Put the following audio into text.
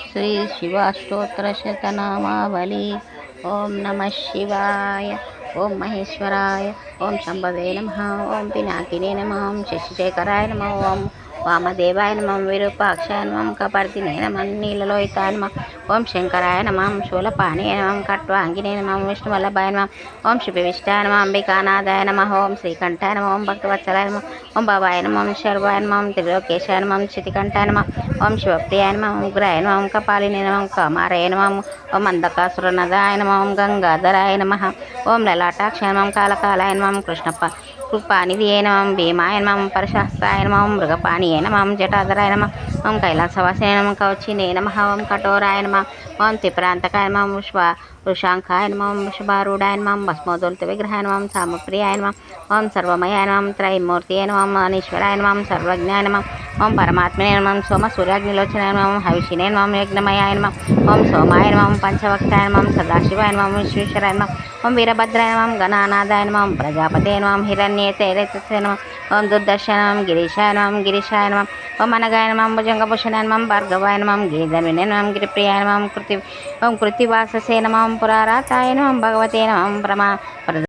శ్రీ శివాష్టోత్తరశతనామావళి. ఓం నమ శివాయ. ఓం మహేశ్వరాయ. ఓం శంభవే నమ. ఓం పినాకినే నమ. ఓం శశిశేఖరాయ నమ. ఓం వామదేవాయ నమ. విరూపాక్షాయ నమ. కపర్దినే నమ. నీలలోహితాయ నమ. ఓం శంకరాయ నమ. శూలపాణియ నమ. ఖట్వాంగినే నమ. విష్ణువల్లభాయ నమ. ఓం శివవిష్టాయ నమ. అంబికానాథాయ నమ. ఓం శ్రీకంఠాయ నమ. ఓం భక్తవత్సలాయ నమ. ఓం భవాయ నమ. ఓం శర్వాయ నమ. ఓం త్రిలోకేశాయ నమ. ఓం శితికంఠాయ నమ. ఓం శివప్రియాయ నమ. ఓం ఉగ్రాయ నమ. ఓం కపాలినే నమ. ఓం కమారాయ నమ. ఓం అంధకాసురనదాయ నమ. ఓం గంగాధరాయ నమ. ఓం లలాటాక్షాయ నమ. ఓం కాలకాలాయ నమ. ఓం కృష్ణప్ప కృపానిధియే నమ. ఓం భీమాయ నమ. ఓం పరశస్త్రాయ నమ. ఓం మృగపాణియే నమ. ఓం జటాధరాయ నమ. ఓం కైలాసవాసినే నమ. కౌచినే నమ. ఓం కఠోరాయ నమ. ఓం త్రిప్రాంతకాయ నమ. ఓం వృషాంకాయ నమ. ఓం వృషభారూఢాయ నమ. ఓం భస్మోదోలిత విగ్రహాయ నమ. ఓం సామప్రియాయ నమ. ఓం సర్వమయాయ నమ. ఓం త్రైమూర్తియే నమ. ఓం అనీశ్వరాయ నమ. ఓం సర్వజ్ఞాయ నమ. ఓం పరమాత్మనే నమ. ఓం సోమ సూర్యాగ్నిలోచనాయ నమ. ఓం హవిషినే నమ. ఓం యజ్ఞమయాయ నమ. ఓం సోమాయ నమ. ఓం పంచవక్తాయ నమ. ఓం సదాశివాయ నమ. ఓం విశ్వేశ్వరాయ నమ. ఓం వీరభద్రాయ నమ. ఓం గణానాథాయ నమ. ఓం ప్రజాపతే నమ. ఓం హిరణ్యేతేరతసే నమ. ఓం దుర్దర్శన నమ. గిరీశాయ నమ. ఓం గిరీశాయ నమ. ఓం అనగాయ నమ. ఓం భుజంగభూషణాయ నమ. ఓం భార్గవాయ నమ. ఓం గిరిధర్మిణే నమ. ఓం గిరిప్రియాయ నమ. ఓం కృతివాససే నమ. ఓం పురారాతాయ నమ. ఓం భగవతే నమ. ఓం